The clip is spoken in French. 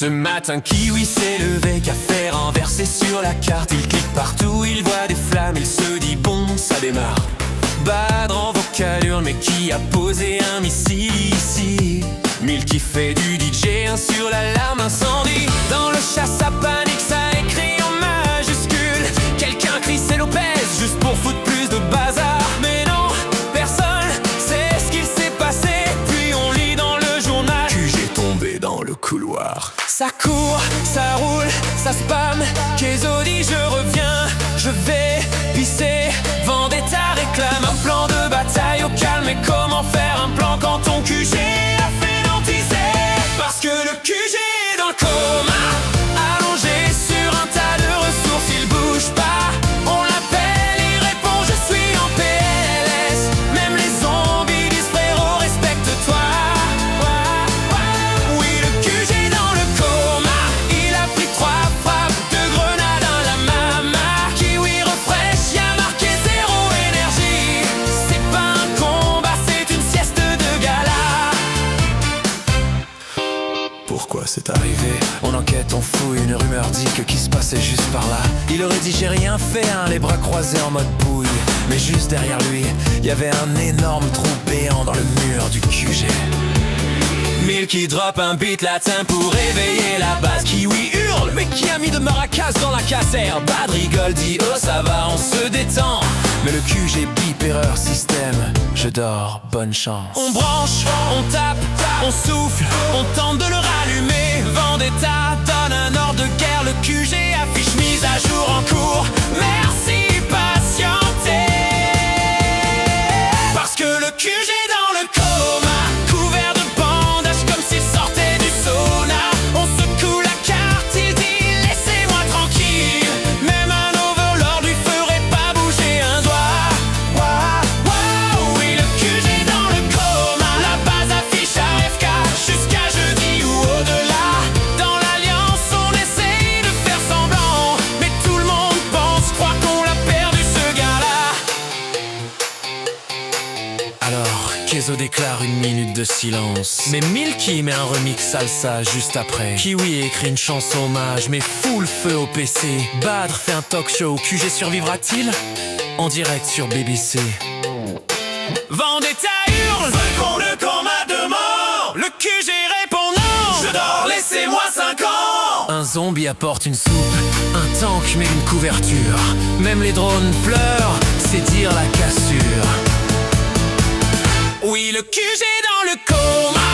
Ce matin, Kiwi s'est levé, café renversé sur la carte. Il clique partout, il voit des flammes, il se dit bon, ça démarre. Badr en vocalure, mais qui a posé un missile ici? Milky fait du DJ, un sur l'alarme incendie. Dans le chat, ça panique, ça écrit en majuscule. Quelqu'un crie c'est Lopez, juste pour foutre plus de bazar. Mais non, personne sait ce qu'il s'est passé. Puis on lit dans le journal QG tombé dans le couloir. Ça court, ça roule, ça spam. Kezo dit je reviens, je vais pisser. Vendetta réclame un plan de bataille au calme. Mais comment faire un plan quand ton QG a fait d'antisé? Parce que le QG est dans le coma, allongé sur un tas de ressources, il bouge pas. On l'appelle, il répond je suis en PLS. Même les zombies disent frérot respecte-toi. Oui, le QG dans le coma, il a pris 3 frappes de grenade à la mama. Kiwi refresh, y'a marqué 0 énergie. C'est pas un combat, c'est une sieste de gala. Pourquoi c'est arrivé? On enquête, on fouille, une rumeur dit que qui se passait juste par là. Il aurait dit j'ai rien fait, hein, les bras croisés en mode pouille. Mais juste derrière lui, il y avait un énorme trou béant dans le mur du QG. Milky drop un beat latin pour réveiller la base. Kiwi hurle, mais qui a mis de maracas dans la caserne? Badr rigole, dit oh ça va, on se détend. Mais le QG bip, erreur système, je dors, bonne chance. On branche, on tape, on souffle, on tente de le rallumer. Vendetta donne un ordre de guerre, le QG affiche mise à jour en cours. Merci, patientez. Parce que le QG dans le coma, couvert de bandages comme s'il sortait du sauna. On secoue la carte, il dit laissez-moi tranquille. Même un overlord lui ferait pas bouger un doigt. Oui, le QG dans le coma, la base affiche AFK jusqu'à jeudi ou au-delà. Dans l'alliance on essaye de faire semblant, mais tout le monde croit qu'on l'a perdu ce gars-là. Alors, Kezo déclare une minute de silence. Mais Milky met un remix salsa juste après. Kiwi écrit une chanson hommage, mais fout le feu au PC. Badr fait un talk show, QG survivra-t-il? En direct sur BBC. Vendetta hurle, veut qu'on le coma de mort. Le QG répond non, je dors, laissez-moi 5 ans. Un zombie apporte une soupe, un tank met une couverture. Même les drones pleurent, c'est dire la cassure. Oui, le QG dans le coma,